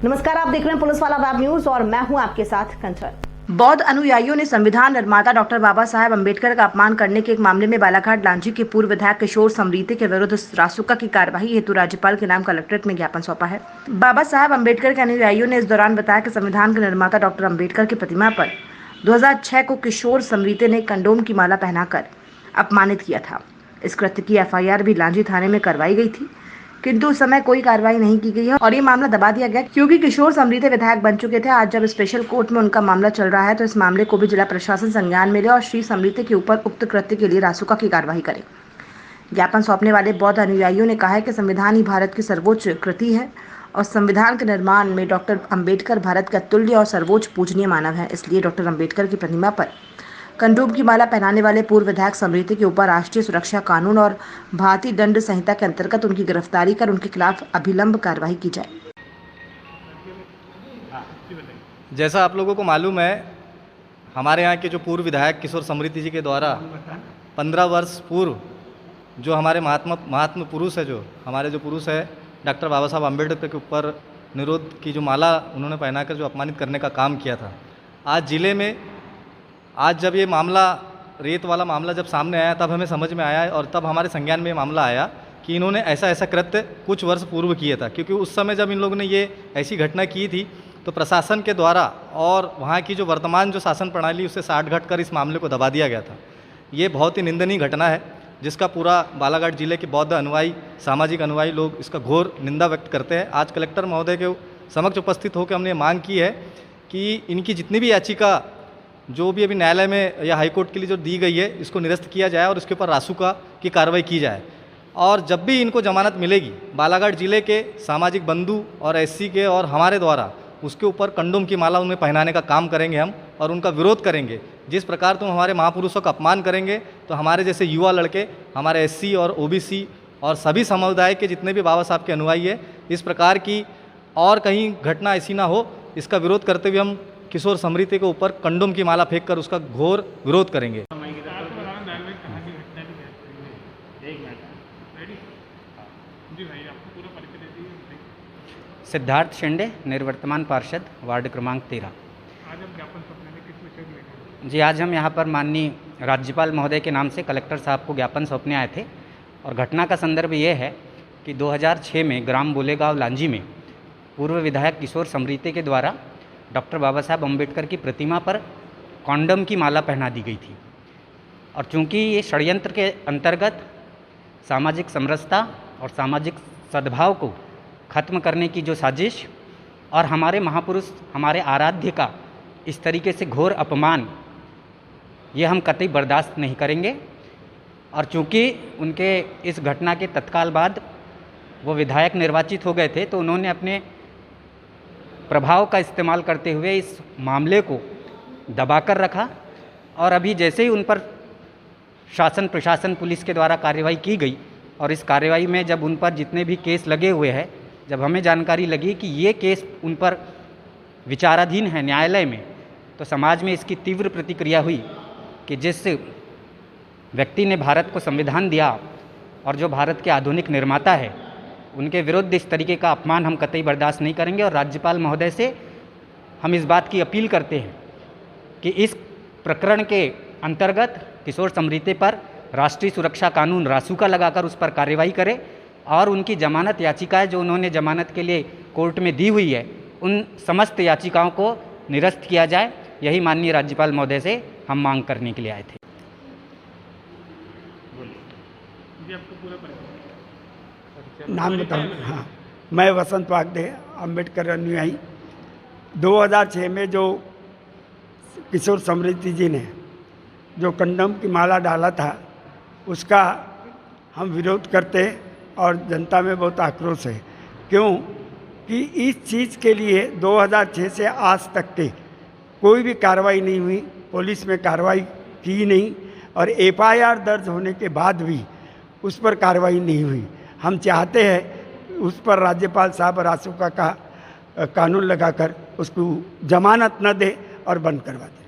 नमस्कार, आप देख रहे हैं पुलिस वाला वेब न्यूज और मैं हूं आपके साथ कंचन। बौद्ध अनुयायियों ने संविधान निर्माता डॉक्टर बाबा साहेब अम्बेडकर का अपमान करने के एक मामले में बालाघाट लांजी के पूर्व विधायक किशोर समरीते के विरुद्ध रासुका की कार्रवाई हेतु राज्यपाल के नाम कलेक्ट्रेट में ज्ञापन सौंपा है। बाबा साहेब अम्बेडकर के अनुयायियों ने इस दौरान बताया कि संविधान के निर्माता डॉक्टर अम्बेडकर की प्रतिमा पर 2006 को किशोर समरीते ने कंडोम की माला पहनाकर अपमानित किया था। इस कृत्य की FIR भी लांजी थाने में करवाई गई थी, किंतु उस समय कोई कार्रवाई नहीं की गई है और ये मामला दबा दिया गया क्योंकि किशोर समरीते विधायक बन चुके थे। आज जब स्पेशल कोर्ट में उनका मामला चल रहा है तो इस मामले को भी जिला प्रशासन संज्ञान में ले और श्री समरीते के ऊपर उक्त कृत्य के लिए रासुका की कार्रवाई करे। ज्ञापन सौंपने वाले बौद्ध अनुयायियों ने कहा है कि संविधान ही भारत की सर्वोच्च कृति है और संविधान के निर्माण में डॉक्टर अम्बेडकर भारत का तुल्य और सर्वोच्च पूजनीय मानव है। इसलिए डॉक्टर अम्बेडकर की प्रतिमा पर कंडोम की माला पहनाने वाले पूर्व विधायक समरीते के ऊपर राष्ट्रीय सुरक्षा कानून और भारतीय दंड संहिता के अंतर्गत उनकी गिरफ्तारी कर उनके खिलाफ अभिलंब कार्रवाई की जाए। जैसा आप लोगों को मालूम है, हमारे यहाँ के जो पूर्व विधायक किशोर समरीते जी के द्वारा 15 वर्ष पूर्व जो हमारे महात्मा पुरुष है, जो हमारे जो पुरुष है डॉक्टर बाबा साहब अम्बेडकर के ऊपर निरोध की जो माला उन्होंने पहनाकर जो अपमानित करने का काम किया था, आज जिले में आज जब ये मामला रेत वाला मामला जब सामने आया तब हमें समझ में आया और तब हमारे संज्ञान में ये मामला आया कि इन्होंने ऐसा कृत्य कुछ वर्ष पूर्व किया था। क्योंकि उस समय जब इन लोगों ने ये ऐसी घटना की थी तो प्रशासन के द्वारा और वहाँ की जो वर्तमान जो शासन प्रणाली उससे साठ घट कर इस मामले को दबा दिया गया था। ये बहुत ही निंदनीय घटना है जिसका पूरा बालाघाट जिले के बौद्ध अनुयायी, सामाजिक अनुयायी लोग इसका घोर निंदा व्यक्त करते हैं। आज कलेक्टर महोदय के समक्ष उपस्थित होकर हमने मांग की है कि इनकी जितनी भी याचिका जो भी अभी न्यायालय में या हाईकोर्ट के लिए जो दी गई है इसको निरस्त किया जाए और इसके ऊपर रासुका की कार्रवाई की जाए। और जब भी इनको जमानत मिलेगी, बालाघाट जिले के सामाजिक बंधु और SC के और हमारे द्वारा उसके ऊपर कंडोम की माला उन्हें पहनाने का काम करेंगे हम और उनका विरोध करेंगे। जिस प्रकार तुम हमारे महापुरुषों का अपमान करेंगे तो हमारे जैसे युवा लड़के, हमारे SC और OBC और सभी समुदाय के जितने भी बाबा साहब के अनुयायी है, इस प्रकार की और कहीं घटना ऐसी ना हो, इसका विरोध करते हुए हम किशोर समरीते के ऊपर कंडोम की माला फेंक कर उसका घोर विरोध करेंगे। सिद्धार्थ शेंडे, निर्वर्तमान पार्षद, वार्ड क्रमांक 13। जी, आज हम यहाँ पर माननीय राज्यपाल महोदय के नाम से कलेक्टर साहब को ज्ञापन सौंपने आए थे और घटना का संदर्भ ये है कि 2006 में ग्राम बोलेगांव लांजी में पूर्व विधायक किशोर समरीते के द्वारा डॉक्टर बाबा साहब अम्बेडकर की प्रतिमा पर कॉन्डम की माला पहना दी गई थी। और चूंकि ये षड्यंत्र के अंतर्गत सामाजिक समरसता और सामाजिक सद्भाव को खत्म करने की जो साजिश और हमारे महापुरुष, हमारे आराध्य का इस तरीके से घोर अपमान, ये हम कतई बर्दाश्त नहीं करेंगे। और चूंकि उनके इस घटना के तत्काल बाद वो विधायक निर्वाचित हो गए थे तो उन्होंने अपने प्रभाव का इस्तेमाल करते हुए इस मामले को दबाकर रखा और अभी जैसे ही उन पर शासन, प्रशासन, पुलिस के द्वारा कार्रवाई की गई और इस कार्रवाई में जब उन पर जितने भी केस लगे हुए हैं, जब हमें जानकारी लगी कि ये केस उन पर विचाराधीन है न्यायालय में, तो समाज में इसकी तीव्र प्रतिक्रिया हुई कि जिस व्यक्ति ने भारत को संविधान दिया और जो भारत के आधुनिक निर्माता है, उनके विरुद्ध इस तरीके का अपमान हम कतई बर्दाश्त नहीं करेंगे। और राज्यपाल महोदय से हम इस बात की अपील करते हैं कि इस प्रकरण के अंतर्गत किशोर समरीते पर राष्ट्रीय सुरक्षा कानून रासुका लगाकर उस पर कार्रवाई करें और उनकी जमानत याचिकाएं जो उन्होंने जमानत के लिए कोर्ट में दी हुई है, उन समस्त याचिकाओं को निरस्त किया जाए। यही माननीय राज्यपाल महोदय से हम मांग करने के लिए आए थे। नाम बताऊँ? हाँ, मैं वसंत वागदे, अम्बेडकर अनुयायी। 2006 में जो किशोर समरीते जी ने जो कंडोम की माला डाला था उसका हम विरोध करते और जनता में बहुत आक्रोश है। क्यों कि इस चीज़ के लिए 2006 से आज तक के कोई भी कार्रवाई नहीं हुई, पुलिस में कार्रवाई की नहीं और FIR दर्ज होने के बाद भी उस पर कार्रवाई नहीं हुई। हम चाहते हैं उस पर राज्यपाल साहब रासुका का कानून लगाकर उसको जमानत न दे और बंद करवा दे।